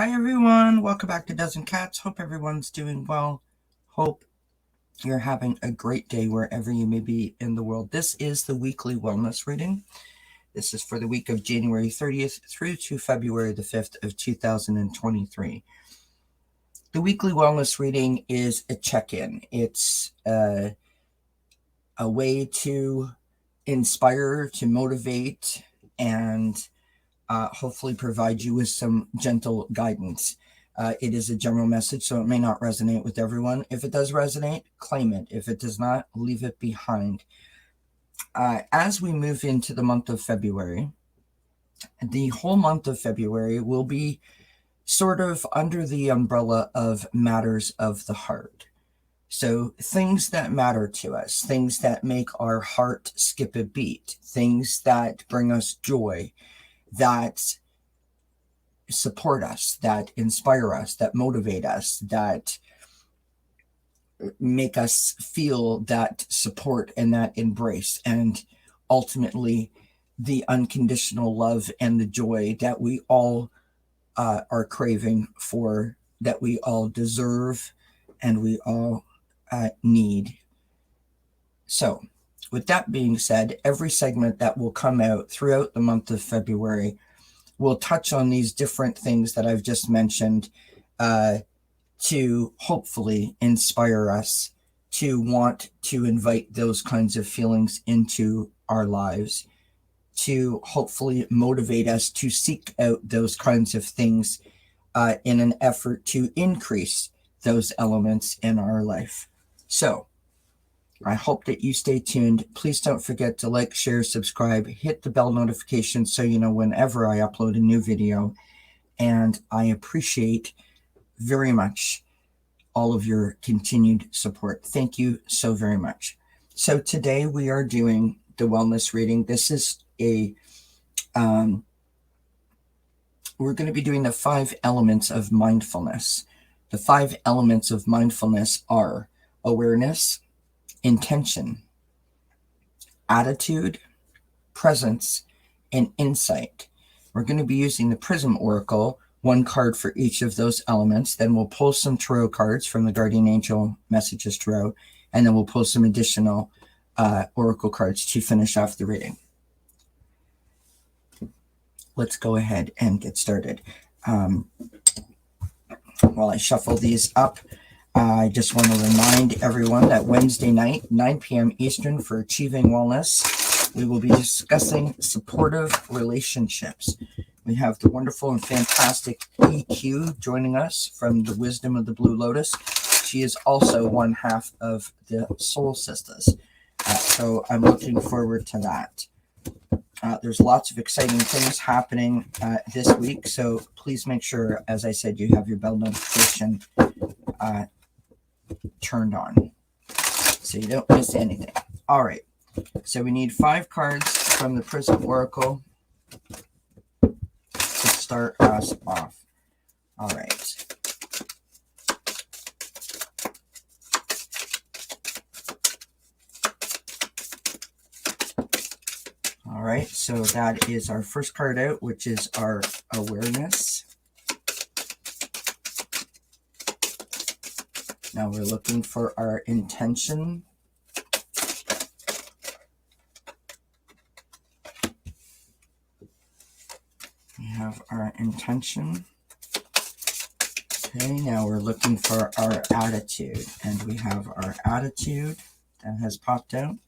Hi everyone, welcome back to Dozen Cats. Hope everyone's doing well. Hope you're having a great day wherever you may be in the world. This is the weekly wellness reading. This is for the week of January 30th through to February the 5th of 2023. The weekly wellness reading is a check-in. It's a way to inspire, to motivate, and hopefully provide you with some gentle guidance. It is a general message, so it may not resonate with everyone. If it does resonate, claim it. If it does not, leave it behind. As we move into the month of February, the whole month of February will be sort of under the umbrella of matters of the heart. So things that matter to us, things that make our heart skip a beat, things that bring us joy, that support us, that inspire us, that motivate us, that make us feel that support and that embrace, and ultimately the unconditional love and the joy that we all are craving for, that we all deserve, and we all need. So, with that being said, every segment that will come out throughout the month of February will touch on these different things that I've just mentioned to hopefully inspire us to want to invite those kinds of feelings into our lives, to hopefully motivate us to seek out those kinds of things in an effort to increase those elements in our life. So, I hope that you stay tuned. Please don't forget to like, share, subscribe, hit the bell notification so you know whenever I upload a new video. And I appreciate very much all of your continued support. Thank you so very much. So today we are doing the wellness reading. This is we're going to be doing the 5 elements of mindfulness. The 5 elements of mindfulness are awareness, intention, attitude, presence, and insight. We're going to be using the Prism Oracle, 1 card for each of those elements. Then we'll pull some tarot cards from the Guardian Angel Messages Tarot, and then we'll pull some additional oracle cards to finish off the reading. Let's go ahead and get started. While I shuffle these up, I just want to remind everyone that Wednesday night, 9 p.m. Eastern, for Achieving Wellness, we will be discussing supportive relationships. We have the wonderful and fantastic EQ joining us from the Wisdom of the Blue Lotus. She is also one half of the Soul Sisters. So I'm looking forward to that. There's lots of exciting things happening this week, so please make sure, as I said, you have your bell notification turned on so you don't miss anything. All right, so we need 5 cards from the Prism Oracle to start us off. All right. All right, so that is our first card out, which is our awareness. Now we're looking for our intention. We have our intention. Okay, now we're looking for our attitude, and we have our attitude that has popped out.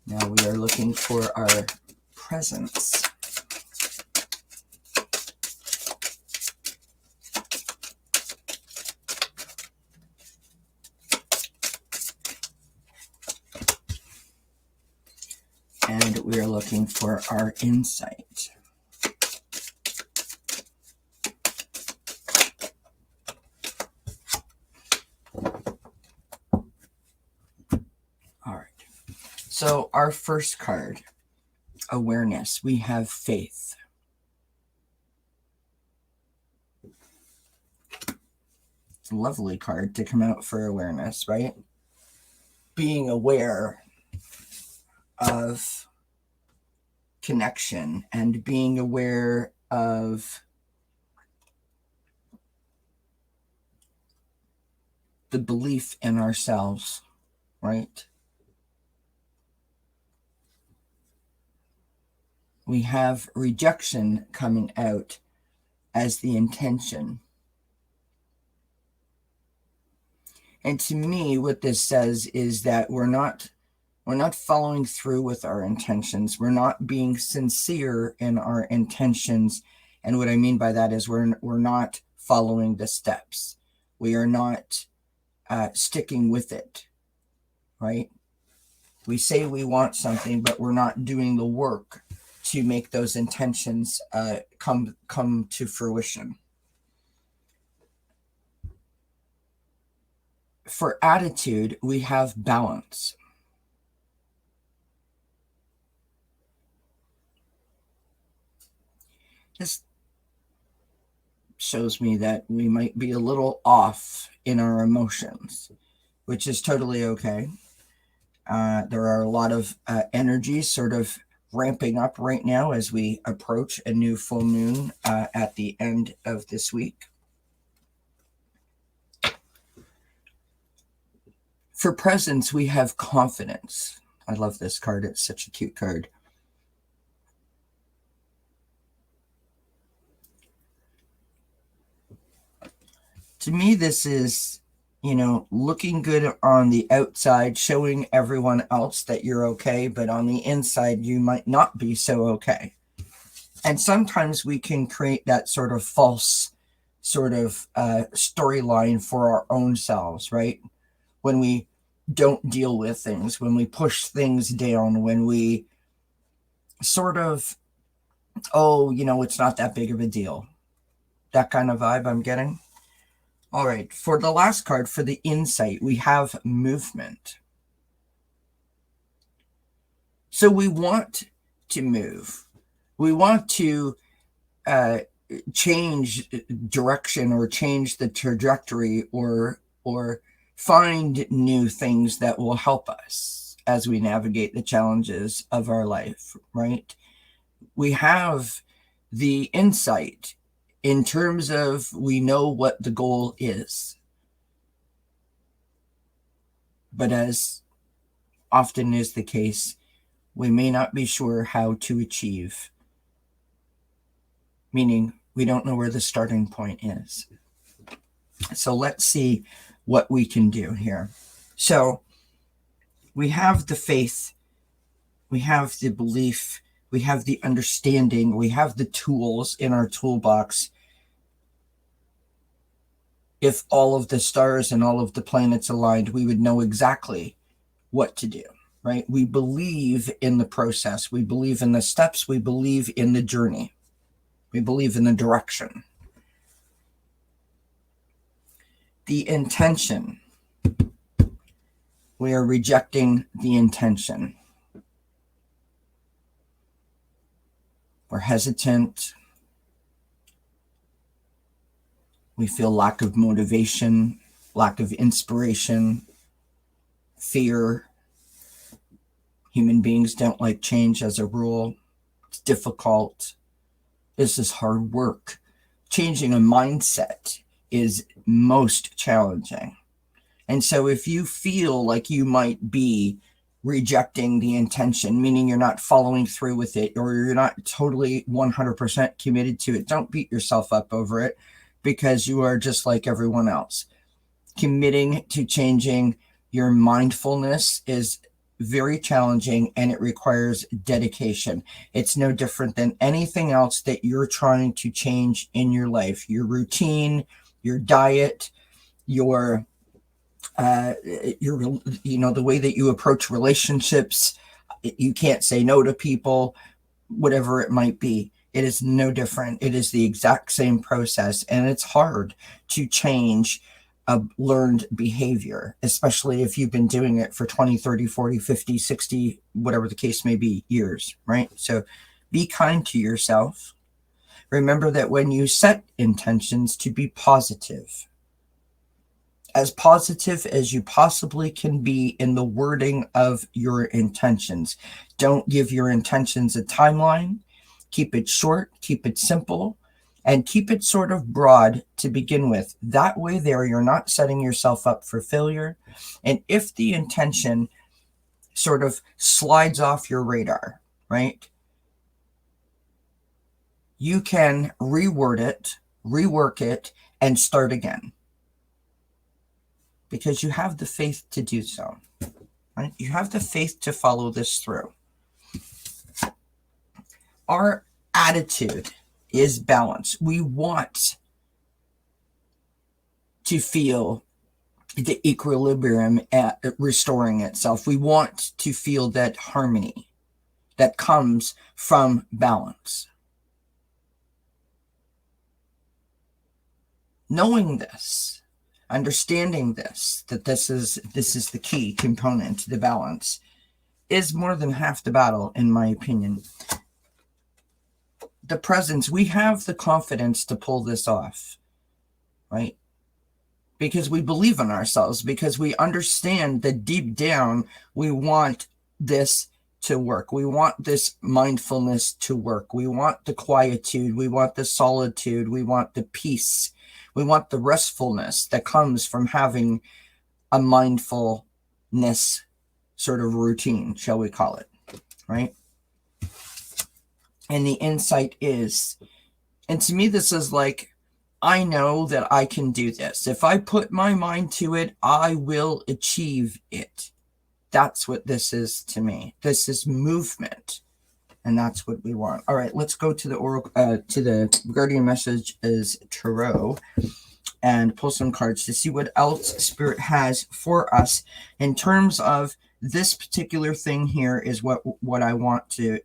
Now we are looking for our presence. And we are looking for our insight. All right. So our first card, awareness, we have faith. It's a lovely card to come out for awareness, right? Being aware of connection and being aware of the belief in ourselves, right? We have rejection coming out as the intention. And to me, what this says is that we're not following through with our intentions. We're not being sincere in our intentions. And what I mean by that is we're not following the steps. We are not sticking with it, right? We say we want something, but we're not doing the work to make those intentions come to fruition. For attitude, we have balance. This shows me that we might be a little off in our emotions, which is totally okay. There are a lot of energies sort of ramping up right now as we approach a new full moon at the end of this week. For presence, we have confidence. I love this card. It's such a cute card. To me, this is, looking good on the outside, showing everyone else that you're okay, but on the inside, you might not be so okay. And sometimes we can create that sort of false sort of storyline for our own selves, right? When we don't deal with things, when we push things down, when we sort of, it's not that big of a deal. That kind of vibe I'm getting. All right, for the last card, for the insight, we have movement. So we want to move. We want to change direction or change the trajectory or find new things that will help us as we navigate the challenges of our life, right? We have the insight in terms of we know what the goal is. But as often is the case, we may not be sure how to achieve, meaning we don't know where the starting point is. So let's see what we can do here. So we have the faith, we have the belief, we have the understanding, we have the tools in our toolbox. If all of the stars and all of the planets aligned, we would know exactly what to do, right? We believe in the process. We believe in the steps. We believe in the journey. We believe in the direction. The intention. We are rejecting the intention. We're hesitant. We feel lack of motivation, lack of inspiration, fear. Human beings don't like change as a rule. It's difficult. This is hard work. Changing a mindset is most challenging. And so if you feel like you might be rejecting the intention, meaning you're not following through with it, or you're not totally 100% committed to it, don't beat yourself up over it, because you are just like everyone else. Committing to changing your mindfulness is very challenging, and it requires dedication. It's no different than anything else that you're trying to change in your life. Your routine, your diet, your the way that you approach relationships. You can't say no to people, whatever it might be. It is no different. It is the exact same process, and it's hard to change a learned behavior, especially if you've been doing it for 20, 30, 40, 50, 60, whatever the case may be, years, right? So be kind to yourself. Remember that when you set intentions, to be positive. as positive as you possibly can be in the wording of your intentions. Don't give your intentions a timeline. Keep it short, keep it simple, and keep it sort of broad to begin with. That way there, you're not setting yourself up for failure. And if the intention sort of slides off your radar, right, you can reword it, rework it, and start again. Because you have the faith to do so, right? You have the faith to follow this through. Our attitude is balance. We want to feel the equilibrium restoring itself. We want to feel that harmony that comes from balance. Knowing this, understanding this, that this is the key component to the balance, is more than half the battle, in my opinion. The presence, we have the confidence to pull this off, right? Because we believe in ourselves, because we understand that deep down we want this to work. We want this mindfulness to work. We want the quietude. We want the solitude. We want the peace. We want the restfulness that comes from having a mindfulness sort of routine, shall we call it, right? And the insight is, and to me this is like, I know that I can do this. If I put my mind to it, I will achieve it. That's what this is to me. This is movement. And that's what we want. All right, let's go to the oracle, to the Guardian Messages Tarot, and pull some cards to see what else Spirit has for us in terms of this particular thing here. Is what I want to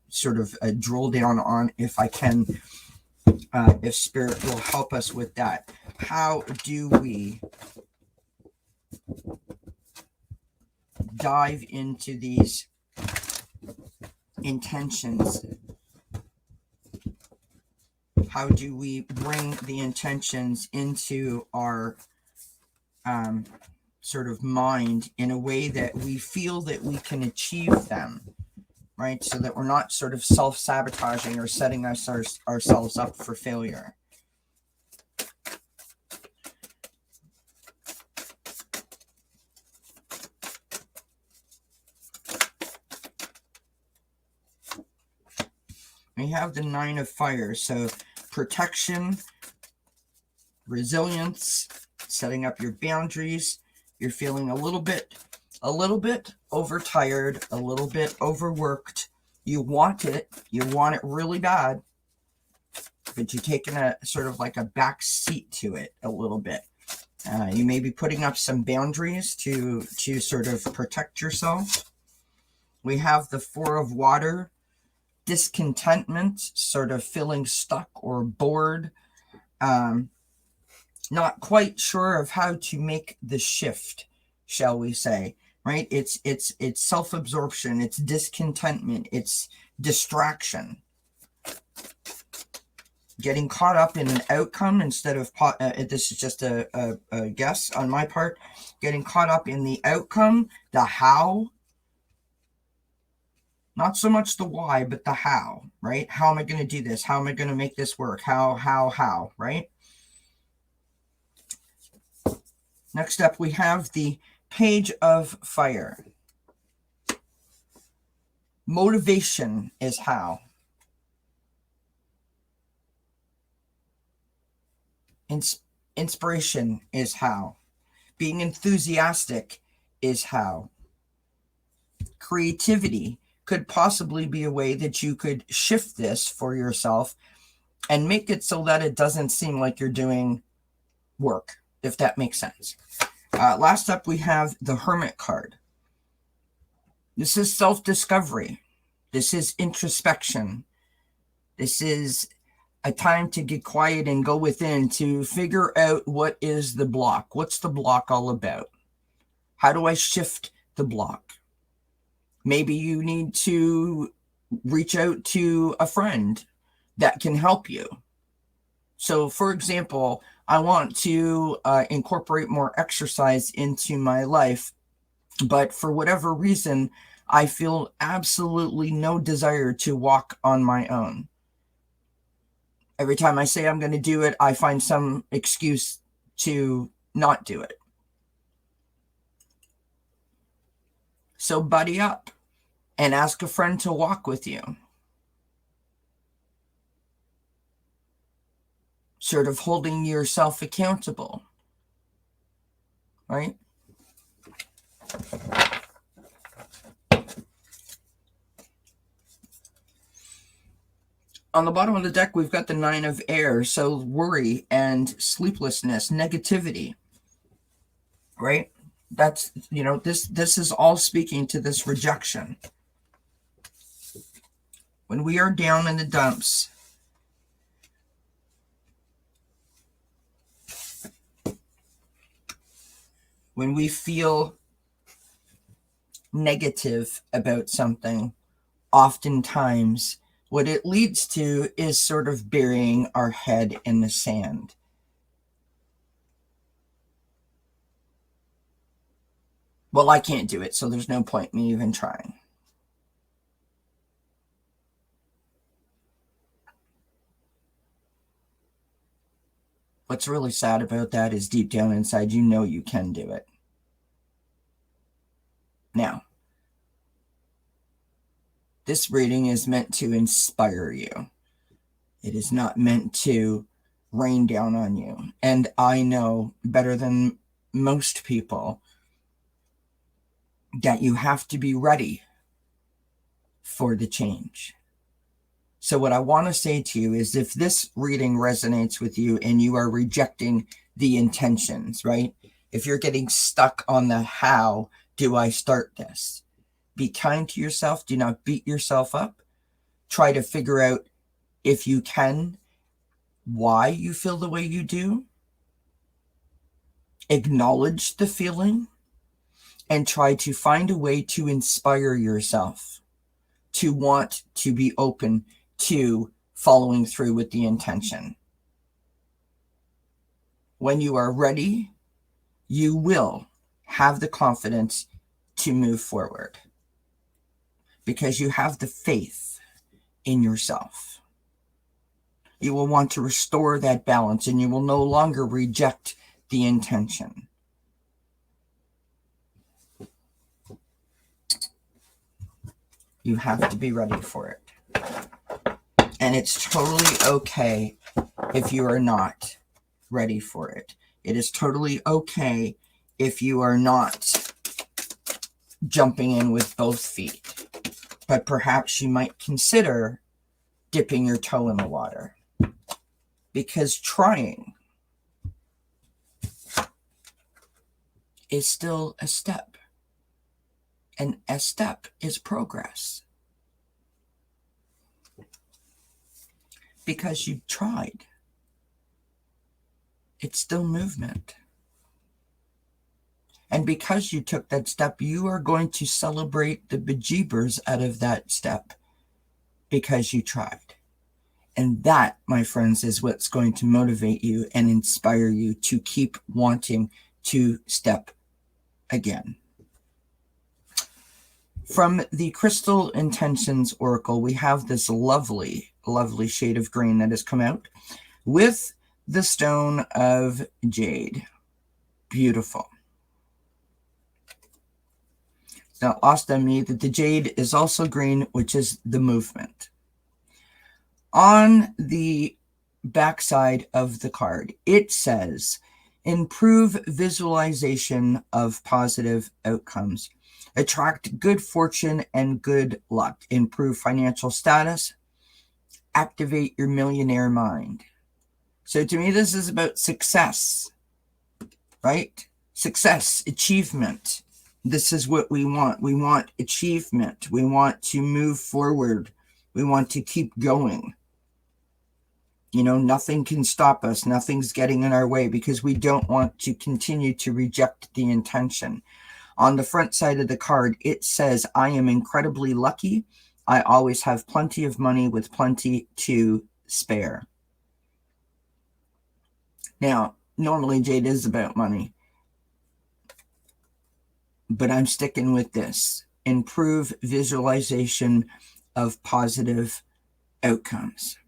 sort of drill down on, if I can, if Spirit will help us with that. How do we dive into these intentions? How do we bring the intentions into our sort of mind in a way that we feel that we can achieve them, right? So that we're not sort of self-sabotaging or setting ourselves up for failure. We have the Nine of Fire, so protection, resilience, setting up your boundaries. You're feeling a little bit overtired, a little bit overworked. You want it really bad, but you're taking a sort of like a back seat to it a little bit. You may be putting up some boundaries to sort of protect yourself. We have the Four of Water, discontentment, sort of feeling stuck or bored, not quite sure of how to make the shift, shall we say, right? It's self-absorption, it's discontentment, it's distraction, getting caught up in an outcome instead of this is just a guess on my part, getting caught up in the outcome, the how. Not so much the why, but the how, right? How am I going to do this? How am I going to make this work? How, right? Next up, we have the Page of Fire. Motivation is how. Inspiration is how. Being enthusiastic is how. Creativity could possibly be a way that you could shift this for yourself and make it so that it doesn't seem like you're doing work, if that makes sense. Last up, we have the Hermit card. This is self-discovery. This is introspection. This is a time to get quiet and go within to figure out what is the block. What's the block all about? How do I shift the block? Maybe you need to reach out to a friend that can help you. So, for example, I want to incorporate more exercise into my life, but for whatever reason, I feel absolutely no desire to walk on my own. Every time I say I'm going to do it, I find some excuse to not do it. So buddy up and ask a friend to walk with you. Sort of holding yourself accountable, right? On the bottom of the deck, we've got the Nine of Air, so worry and sleeplessness, negativity, right? That's, you know, this is all speaking to this rejection. When we are down in the dumps, when we feel negative about something, oftentimes what it leads to is sort of burying our head in the sand. Well, I can't do it, so there's no point in me even trying. What's really sad about that is deep down inside, you know you can do it. Now, this reading is meant to inspire you. It is not meant to rain down on you. And I know better than most people that you have to be ready for the change. So what I want to say to you is, if this reading resonates with you and you are rejecting the intentions, right? If you're getting stuck on the how do I start this? Be kind to yourself. Do not beat yourself up. Try to figure out, if you can, why you feel the way you do. Acknowledge the feeling and try to find a way to inspire yourself to want to be open to following through with the intention. When you are ready, you will have the confidence to move forward because you have the faith in yourself. You will want to restore that balance and you will no longer reject the intention. You have to be ready for it. And it's totally okay if you are not ready for it. It is totally okay if you are not jumping in with both feet. But perhaps you might consider dipping your toe in the water. Because trying is still a step. And a step is progress. Because you tried. It's still movement. And because you took that step, you are going to celebrate the bejeebers out of that step because you tried. And that, my friends, is what's going to motivate you and inspire you to keep wanting to step again. From the Crystal Intentions Oracle, we have this lovely, lovely shade of green that has come out with the stone of jade. Beautiful. It's not lost on me that the jade is also green, which is the movement. On the backside of the card, it says, improve visualization of positive outcomes. Attract good fortune and good luck. Improve financial status. Activate your millionaire mind. So to me, this is about success, right? Success, achievement. This is what we want. We want achievement. We want to move forward. We want to keep going. You know, nothing can stop us. Nothing's getting in our way because we don't want to continue to reject the intention. On the front side of the card, it says, I am incredibly lucky. I always have plenty of money with plenty to spare. Now, normally Jade is about money, but I'm sticking with this. Improve visualization of positive outcomes.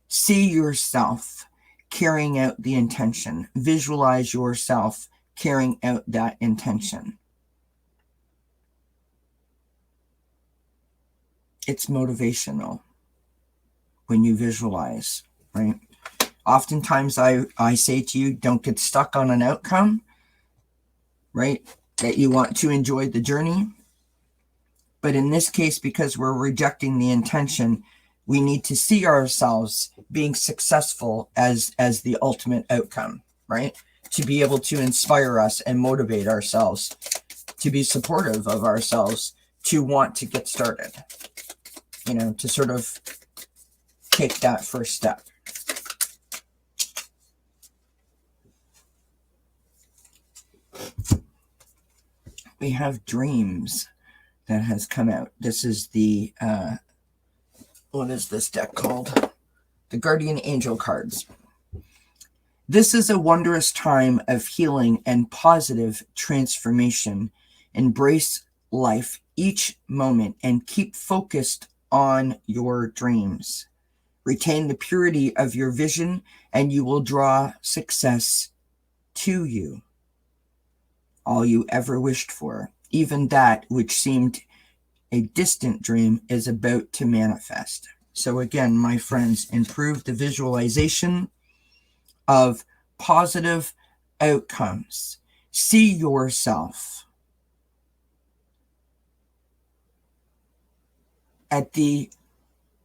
See yourself carrying out the intention. Visualize yourself carrying out that intention. It's motivational when you visualize, right? Oftentimes I say to you, don't get stuck on an outcome, right? That you want to enjoy the journey. But in this case, because we're rejecting the intention, we need to see ourselves being successful as the ultimate outcome, right? To be able to inspire us and motivate ourselves, to be supportive of ourselves, to want to get started, to sort of take that first step. We have dreams that has come out. This is the, what is this deck called? The Guardian Angel cards. This is a wondrous time of healing and positive transformation. Embrace life each moment and keep focused on your dreams. Retain the purity of your vision and you will draw success to you. All you ever wished for, even that which seemed a distant dream, is about to manifest. So again, my friends, improve the visualization of positive outcomes. See yourself at the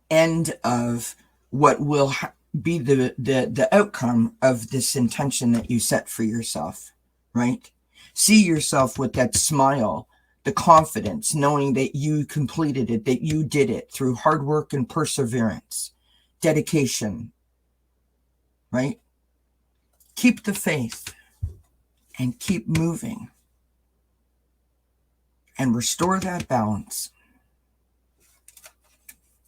end of what will be the outcome of this intention that you set for yourself, right? See yourself with that smile, the confidence, knowing that you completed it, that you did it through hard work and perseverance, dedication, right? Keep the faith and keep moving and restore that balance.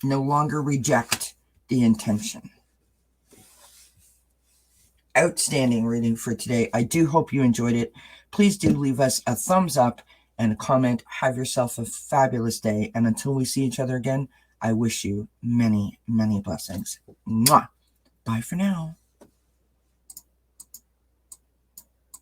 No longer reject the intention. Outstanding reading for today. I do hope you enjoyed it. Please do leave us a thumbs up and a comment. Have yourself a fabulous day. And until we see each other again, I wish you many, many blessings. Mwah. Bye for now.